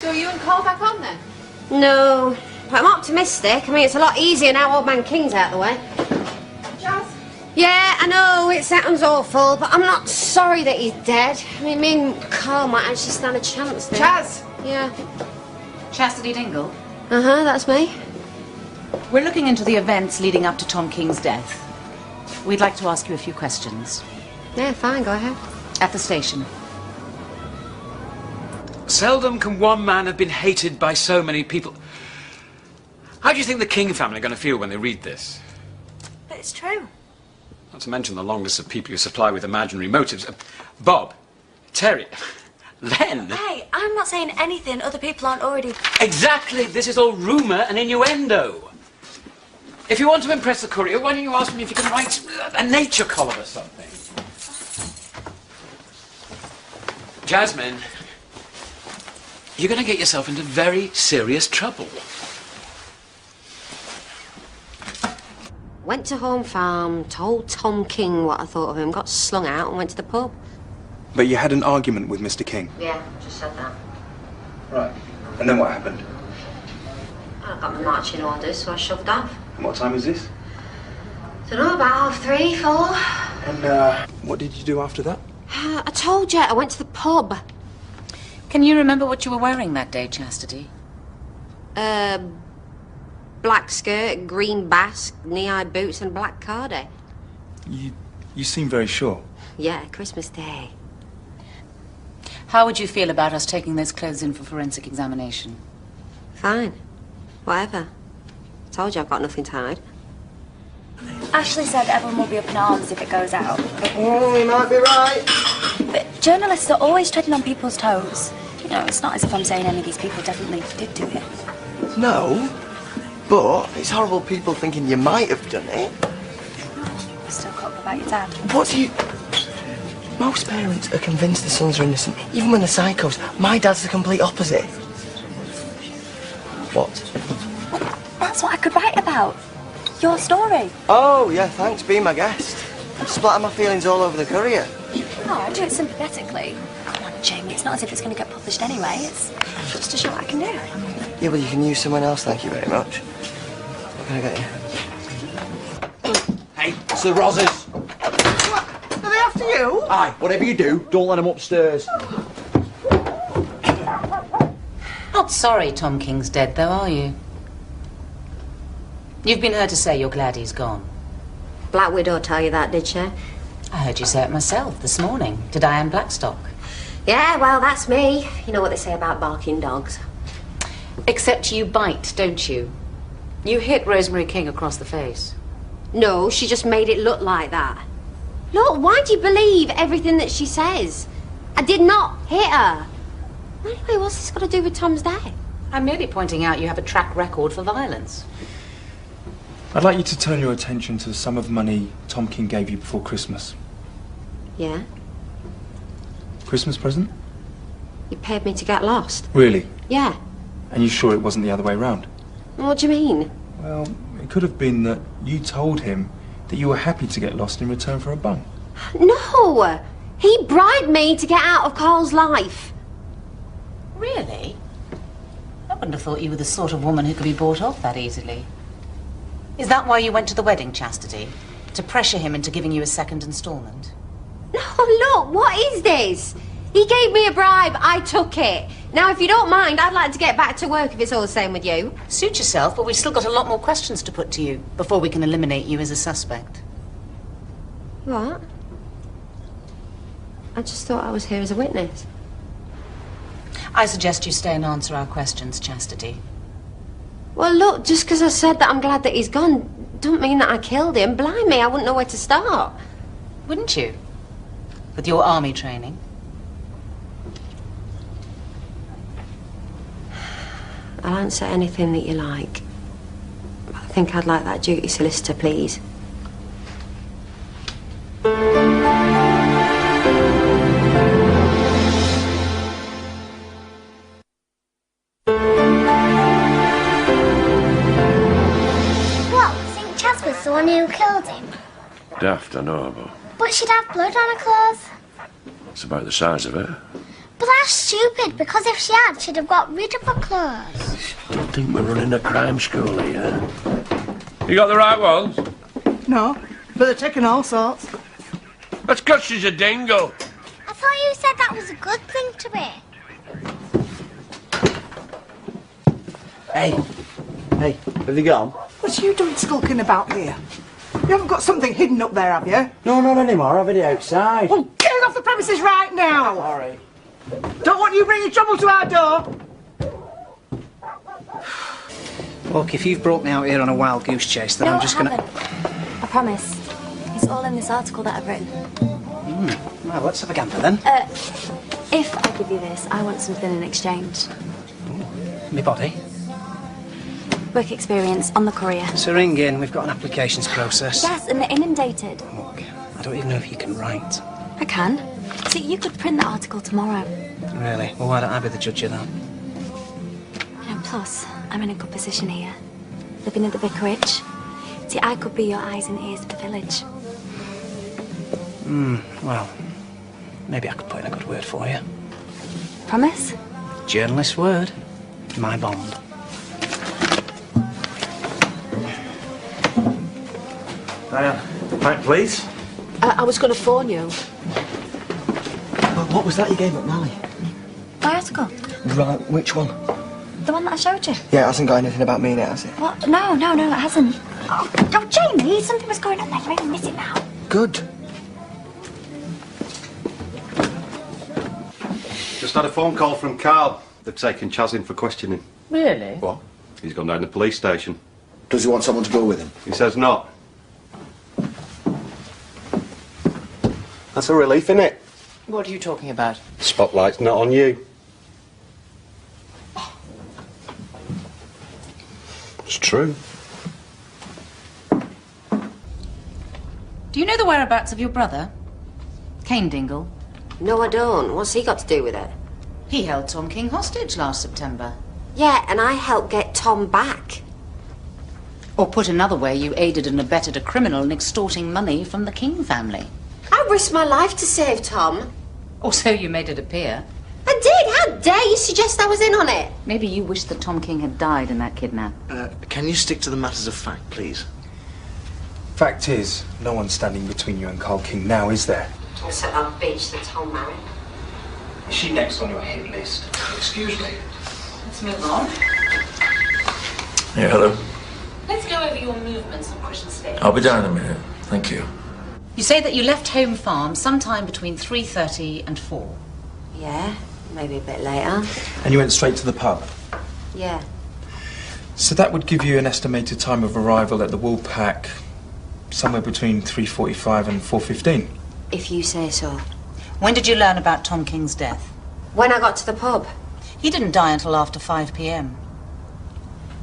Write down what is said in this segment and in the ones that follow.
So are you and Cole back on then? No, but I'm optimistic. I mean, it's a lot easier now old man King's out of the way. Chaz? Yeah, I know, it sounds awful, but I'm not sorry that he's dead. I mean, me and Carl might actually stand a chance there. Chaz? Yeah. Chastity Dingle? Uh-huh, that's me. We're looking into the events leading up to Tom King's death. We'd like to ask you a few questions. Yeah, fine, go ahead. At the station. Seldom can one man have been hated by so many people. How do you think the King family are going to feel when they read this? But it's true. Not to mention the long list of people you supply with imaginary motives. Bob, Terry, Len. Hey, I'm not saying anything other people aren't already... Exactly. This is all rumour and innuendo. If you want to impress the courier, why don't you ask me if you can write a nature column or something? Jasmine, you're going to get yourself into very serious trouble. Went to Home Farm, told Tom King what I thought of him, got slung out and went to the pub. But you had an argument with Mr. King? Yeah, just said that. Right. And then what happened? I got my marching orders, so I shoved off. And what time was this? Dunno, about 3, 4. And, what did you do after that? I told you, I went to the pub. Can you remember what you were wearing that day, Chastity? Black skirt, green basque, knee-high boots and black cardi. You seem very sure. Yeah, Christmas Day. How would you feel about us taking those clothes in for forensic examination? Fine. Whatever. Told you I've got nothing to hide. Ashley said everyone will be up in arms if it goes out. Oh, you might be right. But journalists are always treading on people's toes. You know, it's not as if I'm saying any of these people definitely did do it. No, but it's horrible people thinking you might have done it. I still can't about your dad. What do you... Most parents are convinced their sons are innocent, even when they're psychos. My dad's the complete opposite. What? That's what I could write about. Your story. Oh, yeah, thanks, being my guest. I'm splatting my feelings all over the courier. No, I do it sympathetically. Come on, Jamie, it's not as if it's going to get published anyway. It's just to show what I can do. Yeah, well, you can use someone else, thank you very much. What can I get you? Hey, it's the Rosses. What? Are they after you? Aye, whatever you do, don't let them upstairs. Not sorry Tom King's dead, though, are you? You've been heard to say you're glad he's gone. Black Widow tell you that, did she? I heard you say it myself this morning to Diane Blackstock. Yeah, well, that's me. You know what they say about barking dogs. Except you bite, don't you? You hit Rosemary King across the face. No, she just made it look like that. Look, why do you believe everything that she says? I did not hit her. Anyway, what's this got to do with Tom's death? I'm merely pointing out you have a track record for violence. I'd like you to turn your attention to the sum of money Tom King gave you before Christmas. Yeah? Christmas present? You paid me to get lost? Really? Yeah. And you sure it wasn't the other way round? What do you mean? Well, it could have been that you told him that you were happy to get lost in return for a bung. No! He bribed me to get out of Carl's life. Really? I wouldn't have thought you were the sort of woman who could be bought off that easily. Is that why you went to the wedding, Chastity? To pressure him into giving you a second instalment? No, look, what is this? He gave me a bribe, I took it. Now, if you don't mind, I'd like to get back to work if it's all the same with you. Suit yourself, but we've still got a lot more questions to put to you before we can eliminate you as a suspect. What? I just thought I was here as a witness. I suggest you stay and answer our questions, Chastity. Well, look, just because I said that I'm glad that he's gone, don't mean that I killed him. Blimey, I wouldn't know where to start. Wouldn't you? With your army training? I'll answer anything that you like. But I think I'd like that duty solicitor, please. The one who killed him. Daft, I know, but... But she'd have blood on her clothes. It's about the size of it. But I That's stupid, because if she had, she'd have got rid of her clothes. I don't think we're running a crime school here. You got the right ones? No, but they're taking all sorts. That's because she's a dingo. I thought you said that was a good thing to be. Hey, have you gone? What are you doing skulking about here? You haven't got something hidden up there, have you? No, not anymore. I've had it outside. Well, get it off the premises right now! All right. Don't want you bringing trouble to our door! Look, if you've brought me out here on a wild goose chase, then No, I'm just I gonna... haven't. I promise. It's all in this article that I've written. Well, let's have a gander then. If I give you this, I want something in exchange. Me body. Work experience on the courier. So ring in, we've got an applications process. Yes, and they're inundated. Look, I don't even know if you can write. I can. See, you could print the article tomorrow. Really? Well, why don't I be the judge of that? And plus, I'm in a good position here. Living at the vicarage. See, I could be your eyes and ears for the village. Well, maybe I could put in a good word for you. Promise? Journalist's word. My bond. Diane, right, please. I was going to phone you. Well, what was that you gave up, Molly? My article. Right, which one? The one that I showed you. Yeah, it hasn't got anything about me in it, has it? What? No, it hasn't. Oh, Jamie, something was going on there. You really miss it now. Good. Just had a phone call from Carl. They're taking Chaz in for questioning. Really? What? He's gone down to the police station. Does he want someone to go with him? He says not. That's a relief, isn't it? What are you talking about? The spotlight's not on you. It's true. Do you know the whereabouts of your brother? Cane Dingle? No, I don't. What's he got to do with it? He held Tom King hostage last September. Yeah, and I helped get Tom back. Or put another way, you aided and abetted a criminal in extorting money from the King family. I risked my life to save Tom. Or so you made it appear. I did. How dare you suggest I was in on it? Maybe you wish that Tom King had died in that kidnap. Can you stick to the matters of fact, please? Fact is, no one's standing between you and Carl King now, is there? Except that bitch that Tom married. Is she next on your hit list? Excuse me. Let's move on. Yeah, hello. Let's go over your movements on Christmas Day. I'll be down in a minute. Thank you. You say that you left Home Farm sometime between 3:30 and 4. Yeah, maybe a bit later. And you went straight to the pub? Yeah. So that would give you an estimated time of arrival at the Woolpack somewhere between 3:45 and 4:15. If you say so. When did you learn about Tom King's death? When I got to the pub. He didn't die until after 5 p.m.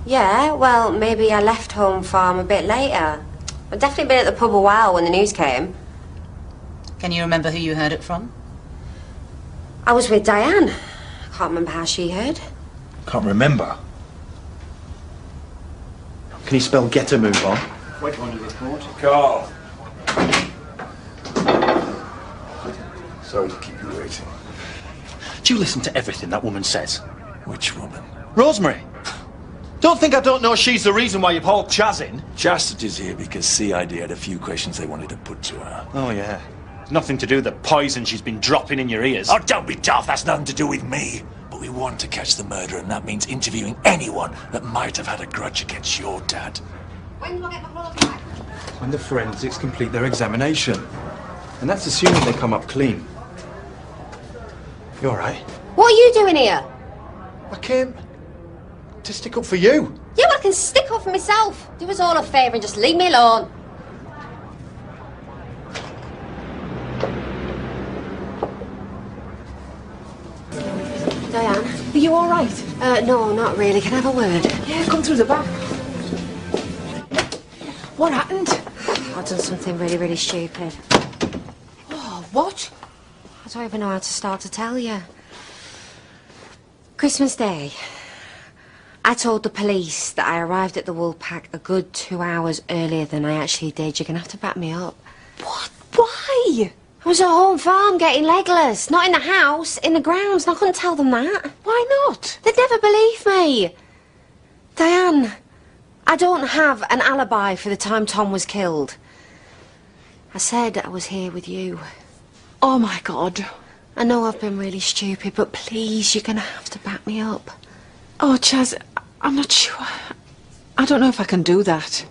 Yeah, well, maybe I left Home Farm a bit later. I'd definitely been at the pub a while when the news came. Can you remember who you heard it from? I was with Diane. I can't remember how she heard. Can't remember. Can you spell get a move on? Wait on the report. Carl. Sorry to keep you waiting. Do you listen to everything that woman says? Which woman? Rosemary! Don't think I don't know she's the reason why you've hauled Chaz in. Chastity's here because CID had a few questions they wanted to put to her. Oh, yeah. It's nothing to do with the poison she's been dropping in your ears. Oh, don't be daft. That's nothing to do with me. But we want to catch the murderer, and that means interviewing anyone that might have had a grudge against your dad. When do I get my clothes back? When the forensics complete their examination. And that's assuming they come up clean. You all right? What are you doing here? I came to stick up for you. Yeah, well, I can stick up for myself. Do us all a favour and just leave me alone. Diane? Are you all right? No, not really. Can I have a word? Yeah, come through the back. What happened? I've done something really, really stupid. Oh, what? I don't even know how to start to tell you. Christmas Day, I told the police that I arrived at the Woolpack a good 2 hours earlier than I actually did. You're going to have to back me up. What? Why? I was at home farm getting legless, not in the house, in the grounds, and I couldn't tell them that. Why not? They'd never believe me. Diane, I don't have an alibi for the time Tom was killed. I said I was here with you. Oh, my God. I know I've been really stupid, but please, you're going to have to back me up. Oh, Chaz, I'm not sure. I don't know if I can do that.